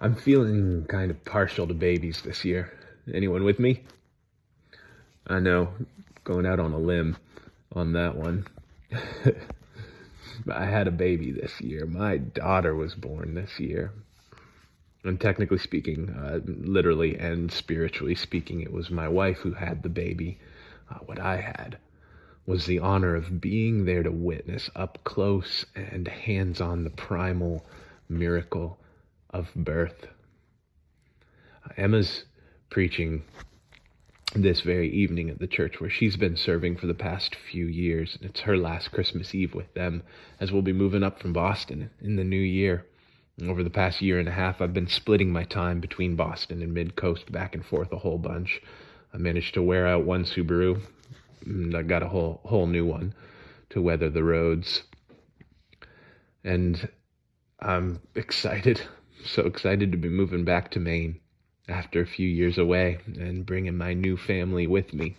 I'm feeling kind of partial to babies this year. Anyone with me? I know, going out on a limb on that one. But I had a baby this year. My daughter was born this year. And technically speaking, literally and spiritually speaking, it was my wife who had the baby. What I had was the honor of being there to witness up close and hands-on the primal miracle of birth. Emma's preaching this very evening at the church where she's been serving for the past few years, and it's her last Christmas Eve with them, as we'll be moving up from Boston in the new year. And over the past year and a half, I've been splitting my time between Boston and Midcoast back and forth a whole bunch. I managed to wear out one Subaru, and I got a whole new one to weather the roads. And I'm excited, so excited to be moving back to Maine after a few years away and bringing my new family with me.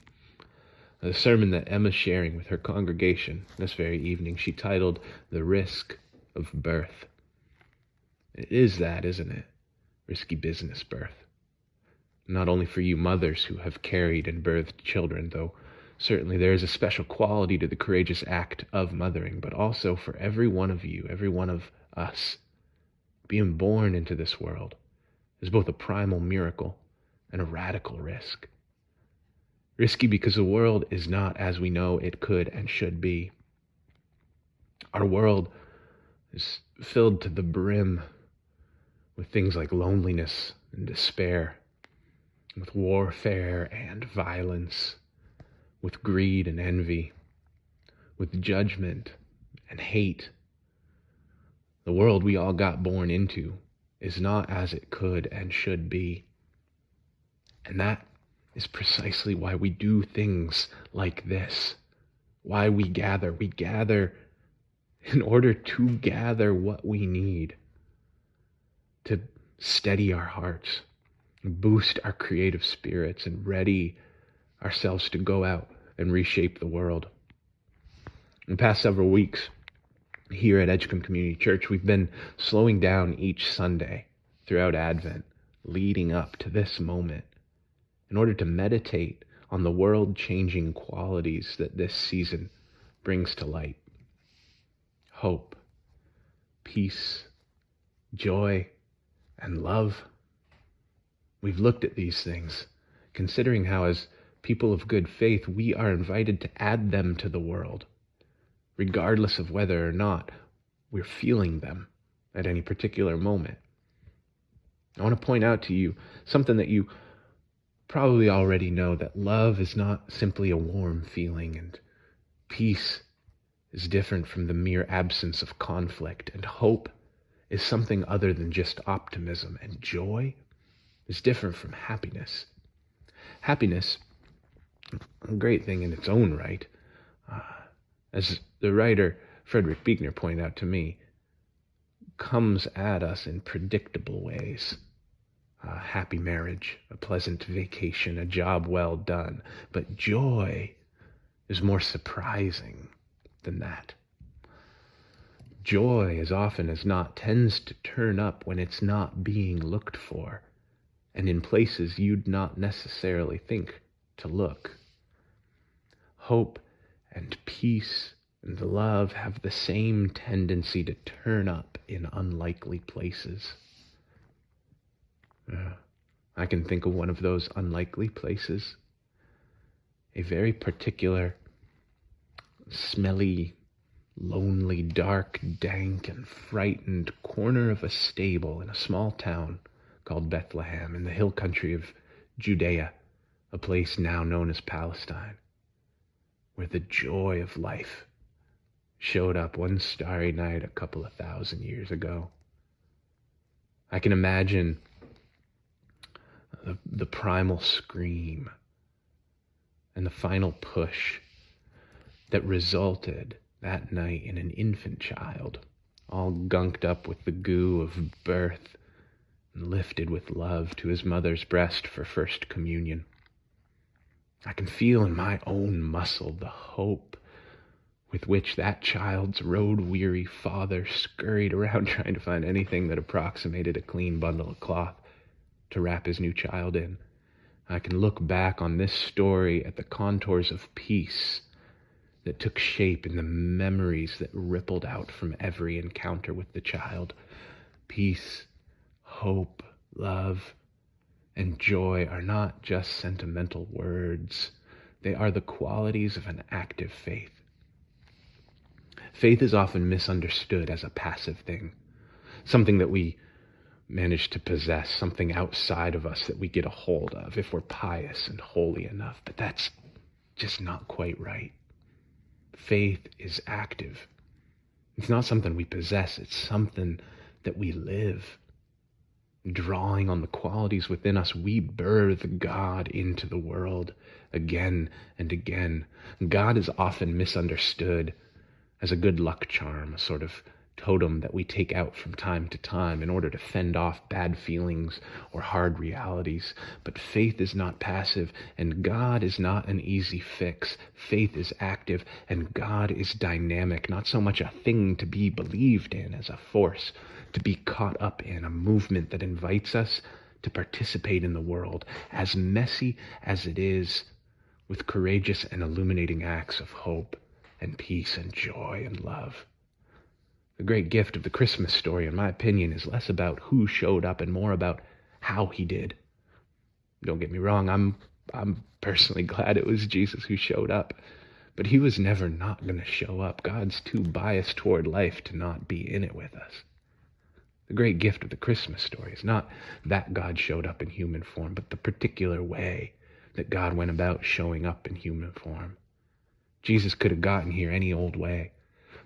The sermon that Emma's sharing with her congregation this very evening, she titled The Risk of Birth. It is that, isn't it? Risky business, birth. Not only for you mothers who have carried and birthed children, though certainly there is a special quality to the courageous act of mothering, but also for every one of you, every one of us. Being born into this world is both a primal miracle and a radical risk. Risky because the world is not as we know it could and should be. Our world is filled to the brim with things like loneliness and despair, with warfare and violence, with greed and envy, with judgment and hate. The world we all got born into is not as it could and should be. And that is precisely why we do things like this. Why we gather. We gather in order to gather what we need to steady our hearts, boost our creative spirits, and ready ourselves to go out and reshape the world. In the past several weeks, here at Edgecombe Community Church, we've been slowing down each Sunday throughout Advent, leading up to this moment, in order to meditate on the world-changing qualities that this season brings to light. Hope, peace, joy, and love. We've looked at these things, considering how as people of good faith, we are invited to add them to the world, regardless of whether or not we're feeling them at any particular moment. I want to point out to you something that you probably already know, that love is not simply a warm feeling, and peace is different from the mere absence of conflict, and hope is something other than just optimism, and joy is different from happiness. Happiness, a great thing in its own right, as the writer Frederick Buechner pointed out to me, comes at us in predictable ways. A happy marriage, a pleasant vacation, a job well done. But joy is more surprising than that. Joy, as often as not, tends to turn up when it's not being looked for, and in places you'd not necessarily think to look. Hope and peace and love have the same tendency to turn up in unlikely places. I can think of one of those unlikely places. A very particular, smelly, lonely, dark, dank, and frightened corner of a stable in a small town called Bethlehem in the hill country of Judea, a place now known as Palestine, where the joy of life showed up one starry night a couple of thousand years ago. I can imagine the primal scream and the final push that resulted that night in an infant child, all gunked up with the goo of birth and lifted with love to his mother's breast for first communion. I can feel in my own muscle the hope with which that child's road-weary father scurried around trying to find anything that approximated a clean bundle of cloth to wrap his new child in. I can look back on this story at the contours of peace that took shape in the memories that rippled out from every encounter with the child. Peace, hope, love, and joy are not just sentimental words. They are the qualities of an active faith. Faith is often misunderstood as a passive thing, something that we manage to possess, something outside of us that we get a hold of if we're pious and holy enough. But that's just not quite right. Faith is active. It's not something we possess. It's something that we live. Drawing on the qualities within us, we birth God into the world again and again. God is often misunderstood as a good luck charm, a sort of totem that we take out from time to time in order to fend off bad feelings or hard realities. But faith is not passive, and God is not an easy fix. Faith is active, and God is dynamic, not so much a thing to be believed in as a force to be caught up in, a movement that invites us to participate in the world, as messy as it is, with courageous and illuminating acts of hope and peace and joy and love. The great gift of the Christmas story, in my opinion, is less about who showed up and more about how he did. Don't get me wrong, I'm personally glad it was Jesus who showed up, but he was never not going to show up. God's too biased toward life to not be in it with us. The great gift of the Christmas story is not that God showed up in human form, but the particular way that God went about showing up in human form. Jesus could have gotten here any old way,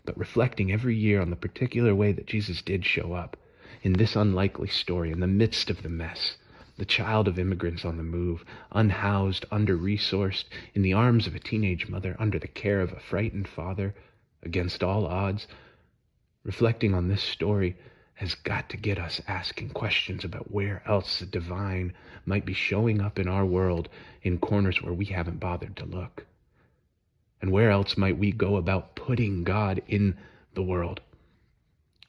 but reflecting every year on the particular way that Jesus did show up in this unlikely story, in the midst of the mess, the child of immigrants on the move, unhoused, under-resourced, in the arms of a teenage mother, under the care of a frightened father, against all odds. Reflecting on this story has got to get us asking questions about where else the divine might be showing up in our world in corners where we haven't bothered to look. And where else might we go about putting God in the world?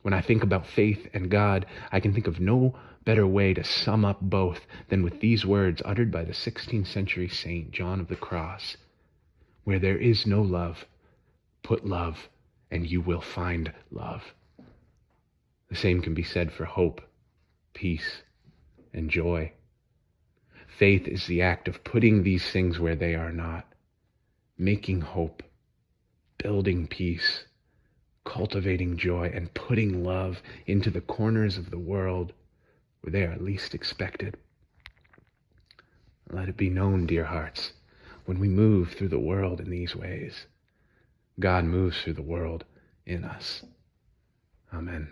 When I think about faith and God, I can think of no better way to sum up both than with these words uttered by the 16th century saint John of the Cross. Where there is no love, put love, and you will find love. The same can be said for hope, peace, and joy. Faith is the act of putting these things where they are not, making hope, building peace, cultivating joy, and putting love into the corners of the world where they are least expected. Let it be known, dear hearts, when we move through the world in these ways, God moves through the world in us. Amen.